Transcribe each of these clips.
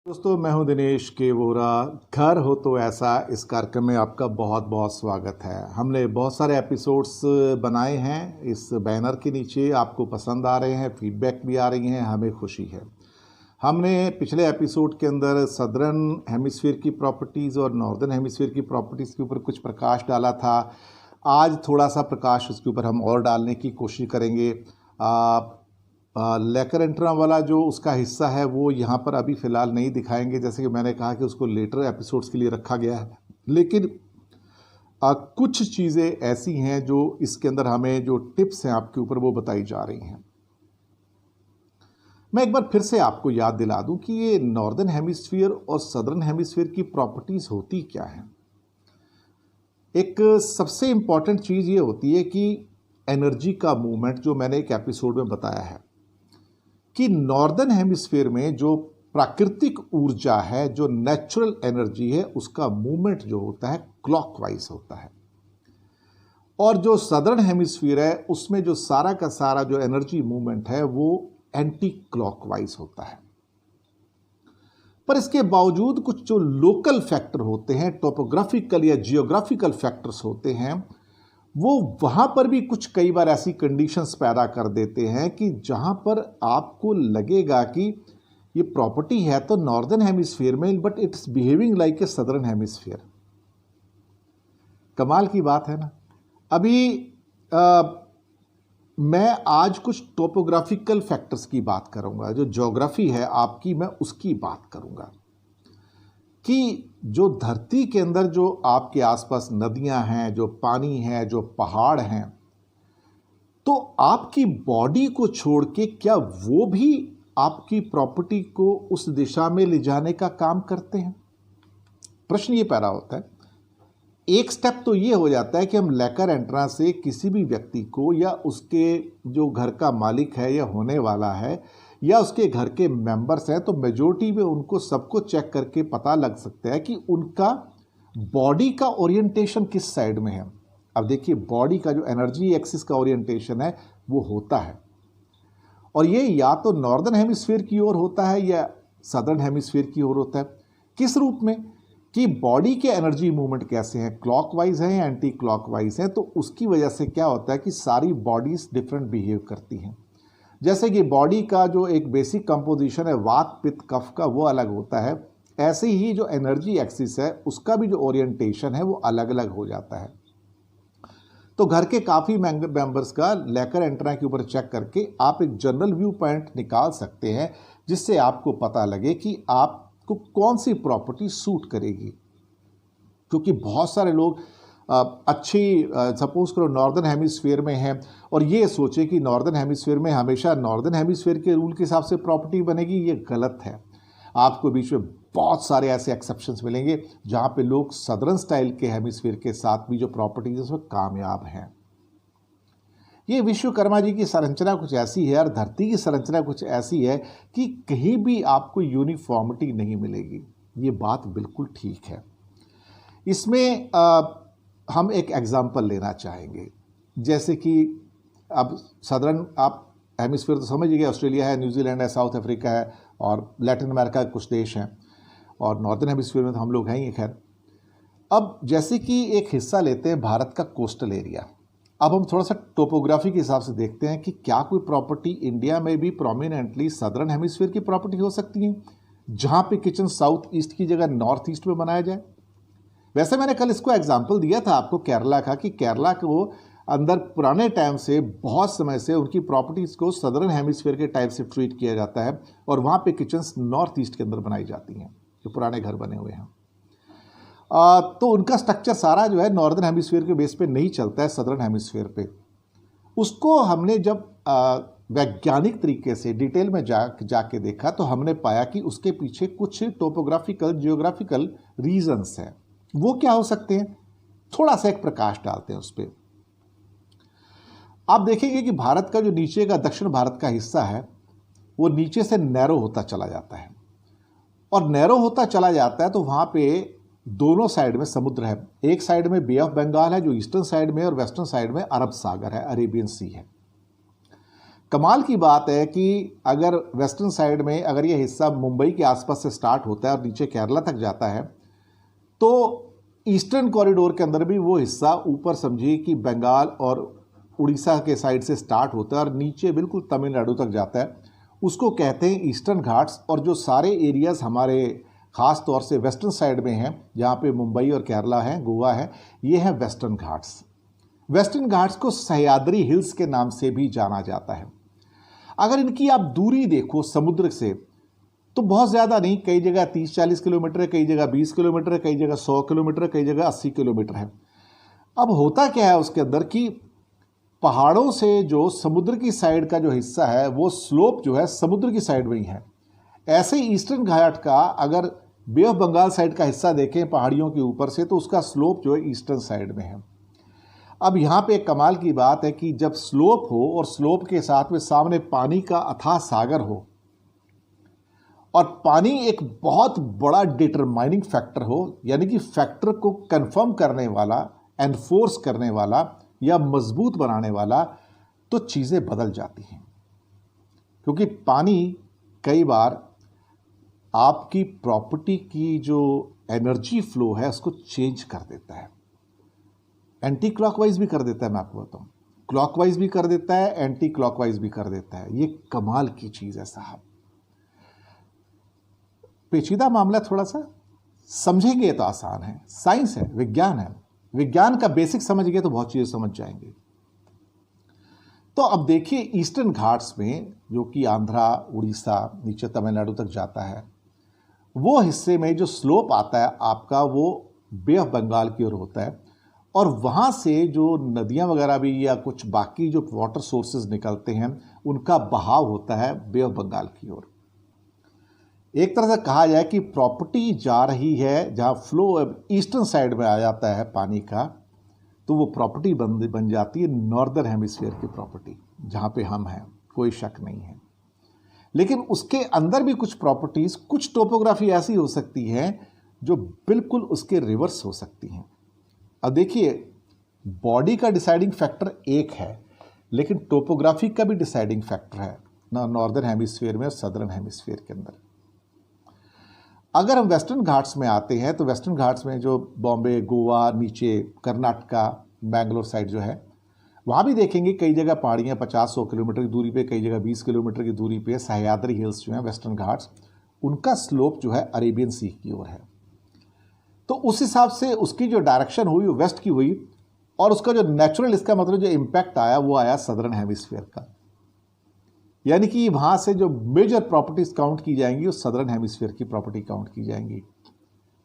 दोस्तों, मैं हूं दिनेश के वोरा। घर हो तो ऐसा, इस कार्यक्रम में आपका बहुत बहुत स्वागत है। हमने बहुत सारे एपिसोड्स बनाए हैं इस बैनर के नीचे, आपको पसंद आ रहे हैं, फीडबैक भी आ रही हैं, हमें खुशी है। हमने पिछले एपिसोड के अंदर सदर्न हेमिस्फीयर की प्रॉपर्टीज़ और नॉर्दर्न हेमिस्फीयर की प्रॉपर्टीज़ के ऊपर कुछ प्रकाश डाला था। आज थोड़ा सा प्रकाश उसके ऊपर हम और डालने की कोशिश करेंगे। लेकर एंट्रा वाला जो उसका हिस्सा है वो यहाँ पर अभी फ़िलहाल नहीं दिखाएंगे, जैसे कि मैंने कहा कि उसको लेटर एपिसोड्स के लिए रखा गया है। लेकिन कुछ चीज़ें ऐसी हैं जो इसके अंदर हमें जो टिप्स हैं आपके ऊपर वो बताई जा रही हैं। मैं एक बार फिर से आपको याद दिला दूं कि ये नॉर्दर्न हेमिस्फीयर और सदर्न हेमिस्फीयर की प्रॉपर्टीज़ होती क्या हैं। एक सबसे इम्पॉर्टेंट चीज़ ये होती है कि एनर्जी का मूवमेंट, जो मैंने एक एपिसोड में बताया है कि नॉर्दर्न हेमिस्फीयर में जो प्राकृतिक ऊर्जा है, जो नेचुरल एनर्जी है, उसका मूवमेंट जो होता है क्लॉकवाइज होता है। और जो सदर्न हेमिस्फीयर है उसमें जो सारा का सारा जो एनर्जी मूवमेंट है वो एंटी क्लॉकवाइज होता है। पर इसके बावजूद कुछ जो लोकल फैक्टर होते हैं, टोपोग्राफिकल या जियोग्राफिकल फैक्टर्स होते हैं, वो वहाँ पर भी कुछ कई बार ऐसी कंडीशंस पैदा कर देते हैं कि जहाँ पर आपको लगेगा कि ये प्रॉपर्टी है तो नॉर्दर्न हेमिस्फीयर में, but it's behaving like a southern hemisphere. कमाल की बात है ना। अभी मैं आज कुछ टोपोग्राफिकल फैक्टर्स की बात करूँगा, जो ज्योग्राफी है आपकी, मैं उसकी बात करूँगा कि जो धरती के अंदर जो आपके आसपास नदियां हैं, जो पानी है, जो पहाड़ हैं, तो आपकी बॉडी को छोड़ के क्या वो भी आपकी प्रॉपर्टी को उस दिशा में ले जाने का काम करते हैं? प्रश्न ये पैदा होता है। एक स्टेप तो ये हो जाता है कि हम लेकर एंट्रा से किसी भी व्यक्ति को, या उसके जो घर का मालिक है या होने वाला है, या उसके घर के मेंबर्स हैं, तो मेजोरिटी में उनको सबको चेक करके पता लग सकता है कि उनका बॉडी का ओरिएंटेशन किस साइड में है। अब देखिए, बॉडी का जो एनर्जी एक्सिस का ओरिएंटेशन है वो होता है, और ये या तो नॉर्दर्न हेमिस्फीयर की ओर होता है या सदर्न हेमिस्फीयर की ओर होता है। किस रूप में? कि बॉडी के एनर्जी मूवमेंट कैसे हैं, क्लॉकवाइज हैं या एंटी क्लॉकवाइज हैं। तो उसकी वजह से क्या होता है कि सारी बॉडीज डिफरेंट बिहेव करती हैं। जैसे कि बॉडी का जो एक बेसिक कंपोजिशन है वात पित्त कफ का, वो अलग होता है, ऐसे ही जो एनर्जी एक्सिस है उसका भी जो ओरिएंटेशन है वो अलग अलग हो जाता है। तो घर के काफ़ी मेंबर्स का लेकर एंट्रा के ऊपर चेक करके आप एक जनरल व्यू पॉइंट निकाल सकते हैं, जिससे आपको पता लगे कि आपको कौन सी प्रॉपर्टी सूट करेगी। क्योंकि बहुत सारे लोग अच्छी सपोज करो नॉर्दर्न हेमिस्फीयर में हैं और ये सोचे कि नॉर्दर्न हेमिस्फीयर में हमेशा नॉर्दर्न हेमिस्फीयर के रूल के हिसाब से प्रॉपर्टी बनेगी। ये गलत है। आपको बीच में बहुत सारे ऐसे एक्सेप्शंस मिलेंगे जहाँ पे लोग सदर्न स्टाइल के हेमिस्फीयर के साथ भी जो प्रॉपर्टीज है उसमें कामयाब हैं। ये विश्वकर्मा जी की संरचना कुछ ऐसी है और धरती की संरचना कुछ ऐसी है कि कहीं भी आपको यूनिफॉर्मिटी नहीं मिलेगी। ये बात बिल्कुल ठीक है। इसमें हम एक एग्जाम्पल लेना चाहेंगे। जैसे कि अब सदर्न आप हेमिस्फीयर तो समझ गए, ऑस्ट्रेलिया है, न्यूजीलैंड है, साउथ अफ्रीका है और लैटिन अमेरिका के कुछ देश हैं, और नॉर्दर्न हेमिस्फीयर में तो हम लोग हैं ही। खैर, अब जैसे कि एक हिस्सा लेते हैं भारत का कोस्टल एरिया। अब हम थोड़ा सा टोपोग्राफी के हिसाब से देखते हैं कि क्या कोई प्रॉपर्टी इंडिया में भी प्रोमिनेंटली सदर्न हेमिस्फीयर की प्रॉपर्टी हो सकती है, जहाँ पे किचन साउथ ईस्ट की जगह नॉर्थ ईस्ट में बनाया जाए। वैसे मैंने कल इसको एग्जाम्पल दिया था आपको केरला का, कि केरला को अंदर पुराने टाइम से, बहुत समय से उनकी प्रॉपर्टीज़ को सदर्न हेमिस्फीयर के टाइप से ट्रीट किया जाता है, और वहाँ पे किचन्स नॉर्थ ईस्ट के अंदर बनाई जाती हैं, जो पुराने घर बने हुए हैं। तो उनका स्ट्रक्चर सारा जो है नॉर्दर्न हेमिस्फीयर के बेस पे नहीं चलता है, सदर्न हेमिस्फीयर पे। उसको हमने जब वैज्ञानिक तरीके से डिटेल में जाके देखा तो हमने पाया कि उसके पीछे कुछ टोपोग्राफिकल जियोग्राफिकल रीजंस हैं। वो क्या हो सकते हैं, थोड़ा सा एक प्रकाश डालते हैं उस पर। आप देखेंगे कि भारत का जो नीचे का दक्षिण भारत का हिस्सा है वो नीचे से नैरो होता चला जाता है, और नैरो होता चला जाता है तो वहाँ पे दोनों साइड में समुद्र है। एक साइड में बे ऑफ बंगाल है जो ईस्टर्न साइड में, और वेस्टर्न साइड में अरब सागर है, अरेबियन सी है। कमाल की बात है कि अगर वेस्टर्न साइड में अगर ये हिस्सा मुंबई के आसपास से स्टार्ट होता है और नीचे केरला तक जाता है, तो ईस्टर्न कॉरिडोर के अंदर भी वो हिस्सा ऊपर समझिए कि बंगाल और उड़ीसा के साइड से स्टार्ट होता है और नीचे बिल्कुल तमिलनाडु तक जाता है, उसको कहते हैं ईस्टर्न घाट्स। और जो सारे एरियाज़ हमारे ख़ास तौर से वेस्टर्न साइड में हैं, जहाँ पे मुंबई और केरला है, गोवा है, ये हैं वेस्टर्न घाट्स। वेस्टर्न घाट्स को सह्याद्री हिल्स के नाम से भी जाना जाता है। अगर इनकी आप दूरी देखो समुद्र से, तो बहुत ज़्यादा नहीं, कई जगह 30-40 किलोमीटर है, कई जगह 20 किलोमीटर है, कई जगह 100 किलोमीटर है, कई जगह 80 किलोमीटर है। अब होता क्या है उसके अंदर कि पहाड़ों से जो समुद्र की साइड का जो हिस्सा है वो स्लोप जो है समुद्र की साइड में ही है। ऐसे ही ईस्टर्न घाट का अगर बे ऑफ बंगाल साइड का हिस्सा देखें पहाड़ियों के ऊपर से, तो उसका स्लोप जो है ईस्टर्न साइड में है। अब यहाँ पे एक कमाल की बात है कि जब स्लोप हो और स्लोप के साथ में सामने पानी का अथाह सागर हो और पानी एक बहुत बड़ा डिटरमाइनिंग फैक्टर हो, यानी कि फैक्टर को कंफर्म करने वाला, एनफोर्स करने वाला या मजबूत बनाने वाला, तो चीज़ें बदल जाती हैं। क्योंकि पानी कई बार आपकी प्रॉपर्टी की जो एनर्जी फ्लो है उसको चेंज कर देता है। एंटी क्लॉकवाइज भी कर देता है, मैं आपको बताऊं, क्लॉकवाइज भी कर देता है, एंटी क्लॉकवाइज भी कर देता है। ये कमाल की चीज़ है साहब। पेचीदा मामला थोड़ा सा समझेंगे तो आसान है, साइंस है, विज्ञान है। विज्ञान का बेसिक समझ गए तो बहुत चीज़ें समझ जाएंगे। तो अब देखिए ईस्टर्न घाट्स में, जो कि आंध्रा, उड़ीसा, नीचे तमिलनाडु तक जाता है, वो हिस्से में जो स्लोप आता है आपका वो बे ऑफ बंगाल की ओर होता है और वहाँ से जो नदियाँ वगैरह भी या कुछ बाकी जो वाटर सोर्सेज निकलते हैं उनका बहाव होता है बे ऑफ बंगाल की ओर। एक तरह से कहा जाए कि प्रॉपर्टी जा रही है, जहाँ फ्लो ईस्टर्न साइड में आ जाता है पानी का, तो वो प्रॉपर्टी बन जाती है नॉर्दर्न हेमिस्फीयर की प्रॉपर्टी, जहाँ पे हम हैं, कोई शक नहीं है। लेकिन उसके अंदर भी कुछ प्रॉपर्टीज़, कुछ टोपोग्राफी ऐसी हो सकती है जो बिल्कुल उसके रिवर्स हो सकती हैं। अब देखिए, बॉडी का डिसाइडिंग फैक्टर एक है, लेकिन टोपोग्राफी का भी डिसाइडिंग फैक्टर है ना, नॉर्दर्न हेमिस्फीयर में और सदर्न हेमिस्फीयर के अंदर। अगर हम वेस्टर्न घाट्स में आते हैं तो वेस्टर्न घाट्स में जो बॉम्बे, गोवा, नीचे कर्नाटका, बैंगलोर साइड जो है, वहाँ भी देखेंगे कई जगह पहाड़ियाँ 50-100 किलोमीटर की दूरी पे, कई जगह 20 किलोमीटर की दूरी पे सह्याद्री हिल्स जो हैं वेस्टर्न घाट्स, उनका स्लोप जो है अरेबियन सी की ओर है। तो उस हिसाब से उसकी जो डायरेक्शन हुई वो वेस्ट की हुई और उसका जो नेचुरल, इसका मतलब जो इम्पैक्ट आया वो आया सदर्न हेमिस्फीयर का। यानी कि वहाँ से जो मेजर प्रॉपर्टीज काउंट की जाएंगी वो सदर्न हेमिस्फीयर की प्रॉपर्टी काउंट की जाएंगी।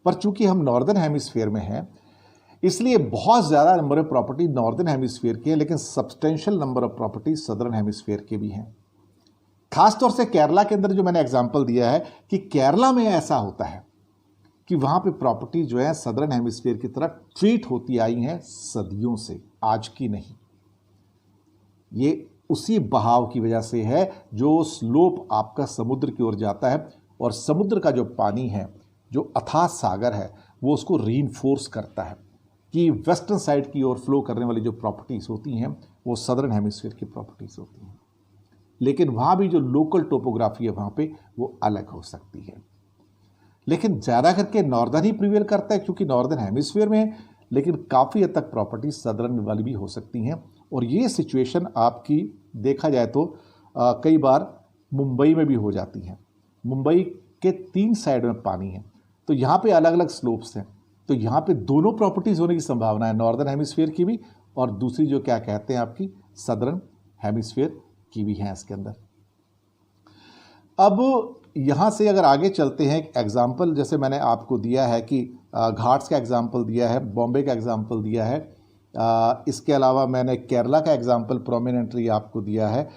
पर चूंकि हम नॉर्दर्न हेमिस्फीयर में हैं, इसलिए बहुत ज़्यादा number of property northern hemisphere की है, लेकिन substantial number of property southern hemisphere के भी हैं। खासतौर से केरला के अंदर जो मैंने एग्जाम्पल दिया है कि केरला में ऐसा होता है कि वहाँ पे प्रॉपर्टी जो है सदर्न हेमिस्फीयर की तरह ट्रीट होती आई हैं सदियों से, आज की नहीं। ये उसी बहाव की वजह से है जो स्लोप आपका समुद्र की ओर जाता है और समुद्र का जो पानी है, जो अथाह सागर है, वो उसको रीइंफोर्स करता है कि वेस्टर्न साइड की ओर फ्लो करने वाली जो प्रॉपर्टीज़ होती हैं वो सदर्न हेमिस्फीयर की प्रॉपर्टीज़ होती हैं। लेकिन वहाँ भी जो लोकल टोपोग्राफी है वहाँ पे वो अलग हो सकती है, लेकिन ज़्यादा करके नॉर्दर्न ही प्रिवेल करता है क्योंकि नॉर्दर्न हेमिस्फीयर में है, लेकिन काफ़ी हद तक प्रॉपर्टीज सदर्न वाली भी हो सकती हैं। और ये सिचुएशन आपकी देखा जाए तो कई बार मुंबई में भी हो जाती है। मुंबई के 3 साइड में पानी है, तो यहाँ पे अलग अलग स्लोप्स हैं, तो यहाँ पे दोनों प्रॉपर्टीज़ होने की संभावना है, नॉर्दर्न हेमिस्फीयर की भी और दूसरी जो क्या कहते हैं आपकी सदर्न हेमिस्फीयर की भी है इसके अंदर। अब यहाँ से अगर आगे चलते हैं, एग्जाम्पल जैसे मैंने आपको दिया है कि घाट्स का एग्जाम्पल दिया है, बॉम्बे का एग्जाम्पल दिया है, इसके अलावा मैंने केरला का एग्जाम्पल प्रोमिनेंटली आपको दिया है।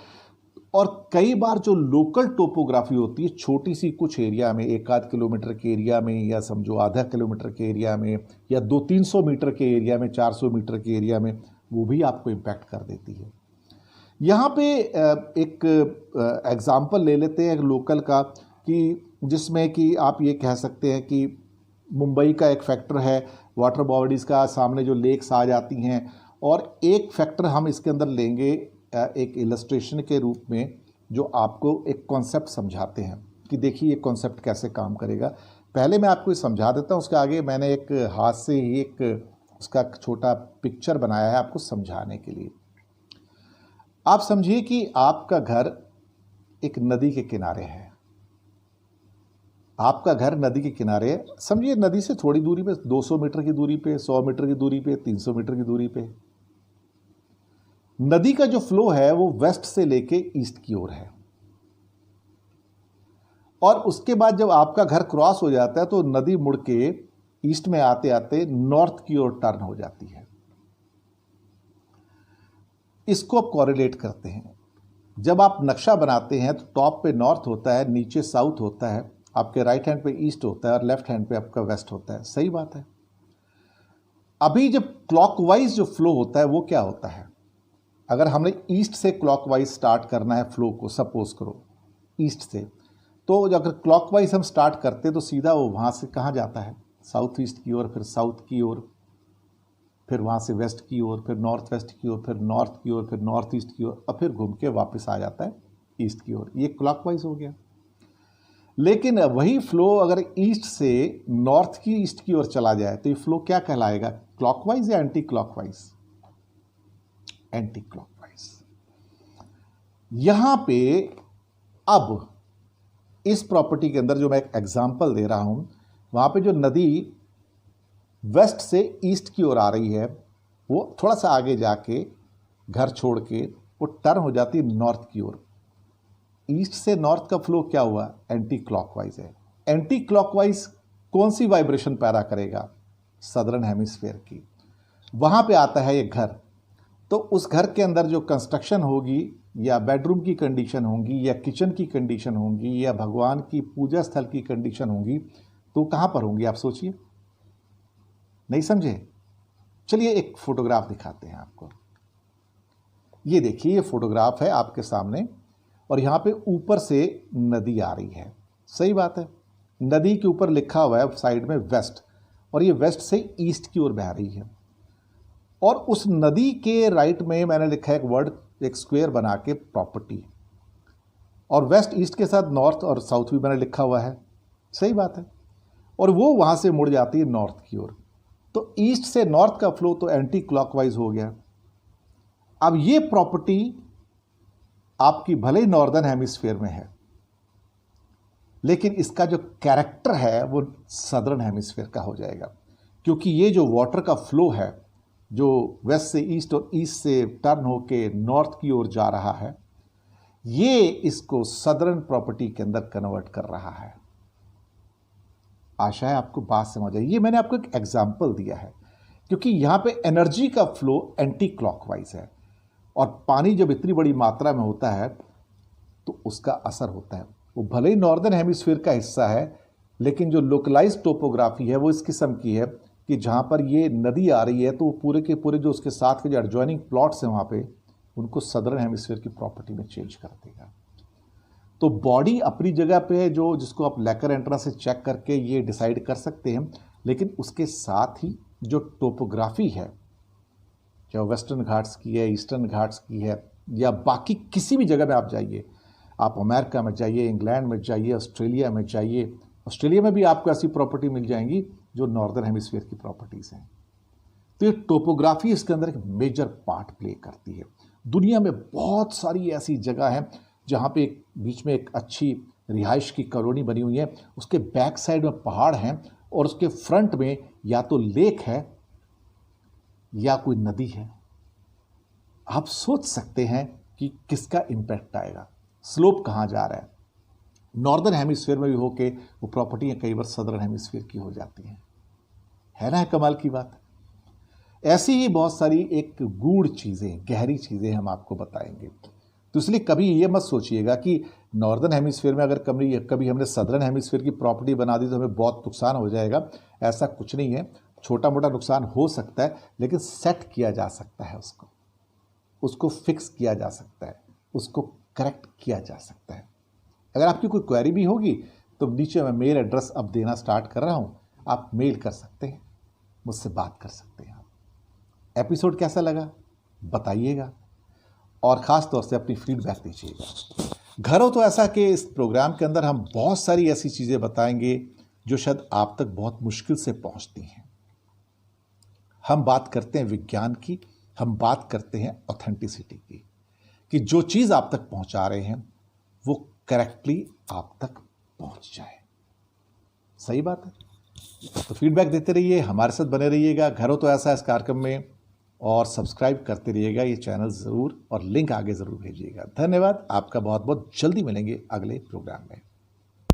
और कई बार जो लोकल टोपोग्राफी होती है छोटी सी कुछ एरिया में, 1-8 किलोमीटर के एरिया में या समझो आधा किलोमीटर के एरिया में या 200-300 मीटर के एरिया में, 400 मीटर के एरिया में, वो भी आपको इम्पैक्ट कर देती है। यहाँ पे एक एग्जाम्पल ले लेते हैं लोकल का कि जिसमें कि आप ये कह सकते हैं कि मुंबई का एक फैक्टर है वाटर बॉडीज़ का, सामने जो लेक्स आ जाती हैं, और एक फैक्टर हम इसके अंदर लेंगे एक इलस्ट्रेशन के रूप में जो आपको एक कॉन्सेप्ट समझाते हैं कि देखिए ये कॉन्सेप्ट कैसे काम करेगा। पहले मैं आपको समझा देता हूँ, उसके आगे मैंने एक हाथ से ही एक उसका छोटा पिक्चर बनाया है आपको समझाने के लिए। आप समझिए कि आपका घर एक नदी के किनारे है। आपका घर नदी के किनारे है, समझिए नदी से थोड़ी दूरी पे, 200 मीटर की दूरी पे, 100 मीटर की दूरी पे, 300 मीटर की दूरी पे। नदी का जो फ्लो है वो वेस्ट से लेके ईस्ट की ओर है, और उसके बाद जब आपका घर क्रॉस हो जाता है तो नदी मुड़ के ईस्ट में आते आते नॉर्थ की ओर टर्न हो जाती है। इसको आप कॉरिलेट करते हैं। जब आप नक्शा बनाते हैं तो टॉप पे नॉर्थ होता है, नीचे साउथ होता है, आपके राइट हैंड पे ईस्ट होता है और लेफ्ट हैंड पे आपका वेस्ट होता है। सही बात है। अभी जब क्लॉकवाइज जो फ्लो होता है वो क्या होता है, अगर हमने ईस्ट से क्लॉकवाइज स्टार्ट करना है फ्लो को, सपोज करो ईस्ट से, तो अगर क्लॉकवाइज हम स्टार्ट करते तो सीधा वो वहाँ से कहाँ जाता है, साउथ ईस्ट की ओर, फिर साउथ की ओर, फिर वहाँ से वेस्ट की ओर, फिर नॉर्थ वेस्ट की ओर, फिर नॉर्थ की ओर, फिर नॉर्थ ईस्ट की ओर, और फिर घूम के वापस आ जाता है ईस्ट की ओर। ये क्लॉकवाइज हो गया। लेकिन वही फ्लो अगर ईस्ट से नॉर्थ की ईस्ट की ओर चला जाए तो ये फ्लो क्या कहलाएगा, क्लॉकवाइज या एंटी क्लॉकवाइज? Anti clockwise. यहां पे अब इस प्रॉपर्टी के अंदर जो मैं एक एग्जांपल दे रहा हूं, वहां पे जो नदी वेस्ट से ईस्ट की ओर आ रही है वो थोड़ा सा आगे जाके घर छोड़ के वो टर्न हो जाती है नॉर्थ की ओर। ईस्ट से नॉर्थ का फ्लो क्या हुआ, एंटी क्लॉकवाइज है। एंटी क्लॉकवाइज कौन सी वाइब्रेशन पैदा करेगा, सदर्न हेमिस्फीयर की। वहां पे आता है ये घर, तो उस घर के अंदर जो कंस्ट्रक्शन होगी, या बेडरूम की कंडीशन होंगी, या किचन की कंडीशन होंगी, या भगवान की पूजा स्थल की कंडीशन होंगी, तो कहां पर होंगी आप सोचिए। नहीं समझे? चलिए एक फोटोग्राफ दिखाते हैं आपको। ये देखिए, ये फोटोग्राफ है आपके सामने, और यहां पे ऊपर से नदी आ रही है। सही बात है। नदी के ऊपर लिखा हुआ है साइड में वेस्ट, और ये वेस्ट से ईस्ट की ओर बह रही है। और उस नदी के राइट में मैंने लिखा है एक वर्ड, एक स्क्वायर बना के प्रॉपर्टी, और वेस्ट ईस्ट के साथ नॉर्थ और साउथ भी मैंने लिखा हुआ है। सही बात है। और वो वहां से मुड़ जाती है नॉर्थ की ओर। तो ईस्ट से नॉर्थ का फ्लो तो एंटी क्लॉकवाइज हो गया। अब ये प्रॉपर्टी आपकी भले ही नॉर्दर्न हेमिस्फीयर में है, लेकिन इसका जो कैरेक्टर है वो सदर्न हेमिस्फीयर का हो जाएगा, क्योंकि ये जो वाटर का फ्लो है जो वेस्ट से ईस्ट और ईस्ट से टर्न होके नॉर्थ की ओर जा रहा है, ये इसको सदर्न प्रॉपर्टी के अंदर कन्वर्ट कर रहा है। आशा है आपको बात समझ आई। ये मैंने आपको एक एग्जाम्पल दिया है, क्योंकि यहां पे एनर्जी का फ्लो एंटी क्लॉकवाइज है, और पानी जब इतनी बड़ी मात्रा में होता है तो उसका असर होता है। वो भले ही नॉर्दर्न हेमिस्फीयर का हिस्सा है, लेकिन जो लोकलाइज टोपोग्राफी है वो इस किस्म की है कि जहाँ पर ये नदी आ रही है तो वो पूरे के पूरे जो उसके साथ के जो एडजॉइनिंग प्लॉट्स हैं वहाँ पे, उनको सदर्न हेमिस्फीयर की प्रॉपर्टी में चेंज कर देगा। तो बॉडी अपनी जगह पे है, जो जिसको आप लेकर एंट्रेंस से चेक करके ये डिसाइड कर सकते हैं, लेकिन उसके साथ ही जो टोपोग्राफी है, चाहे वेस्टर्न घाट्स की है, ईस्टर्न घाट्स की है, या बाकी किसी भी जगह में आप जाइए, आप अमेरिका में जाइए, इंग्लैंड में जाइए, ऑस्ट्रेलिया में जाइए, ऑस्ट्रेलिया में भी आपको ऐसी प्रॉपर्टी मिल जाएंगी जो नॉर्दर्न हेमिस्फीयर की प्रॉपर्टीज़ हैं। तो ये टोपोग्राफी इसके अंदर एक मेजर पार्ट प्ले करती है। दुनिया में बहुत सारी ऐसी जगह हैं जहाँ पे एक बीच में एक अच्छी रिहाइश की कॉलोनी बनी हुई है, उसके बैक साइड में पहाड़ हैं, और उसके फ्रंट में या तो लेक है या कोई नदी है। आप सोच सकते हैं कि किसका इंपैक्ट आएगा, स्लोप कहाँ जा रहा है। नॉर्दर्न हेमिस्फीयर में भी होके वो प्रॉपर्टियाँ कई बार सदर्न हेमिस्फीयर की हो जाती हैं। है ना कमाल की बात। ऐसी ही बहुत सारी एक गूढ़ चीज़ें, गहरी चीज़ें हम आपको बताएंगे। तो इसलिए कभी ये मत सोचिएगा कि नॉर्दर्न हेमिस्फीयर में अगर कभी हमने सदर्न हेमिस्फीयर की प्रॉपर्टी बना दी तो हमें बहुत नुकसान हो जाएगा। ऐसा कुछ नहीं है। छोटा मोटा नुकसान हो सकता है, लेकिन सेट किया जा सकता है, उसको फिक्स किया जा सकता है, उसको करेक्ट किया जा सकता है। अगर आपकी कोई क्वेरी भी होगी तो नीचे मैं मेल एड्रेस अब देना स्टार्ट कर रहा हूँ, आप मेल कर सकते हैं, मुझसे बात कर सकते हैं। एपिसोड कैसा लगा बताइएगा, और ख़ास तौर से अपनी फीडबैक दीजिएगा। घर हो तो ऐसा कि इस प्रोग्राम के अंदर हम बहुत सारी ऐसी चीज़ें बताएंगे जो शायद आप तक बहुत मुश्किल से पहुंचती हैं। हम बात करते हैं विज्ञान की, हम बात करते हैं ऑथेंटिसिटी की, कि जो चीज़ आप तक पहुंचा रहे हैं वो करेक्टली आप तक पहुंच जाए। सही बात है। तो फीडबैक देते रहिए, हमारे साथ बने रहिएगा। घर हो तो ऐसा इस कार्यक्रम में, और सब्सक्राइब करते रहिएगा ये चैनल ज़रूर, और लिंक आगे ज़रूर भेजिएगा। धन्यवाद आपका बहुत बहुत। जल्दी मिलेंगे अगले प्रोग्राम में।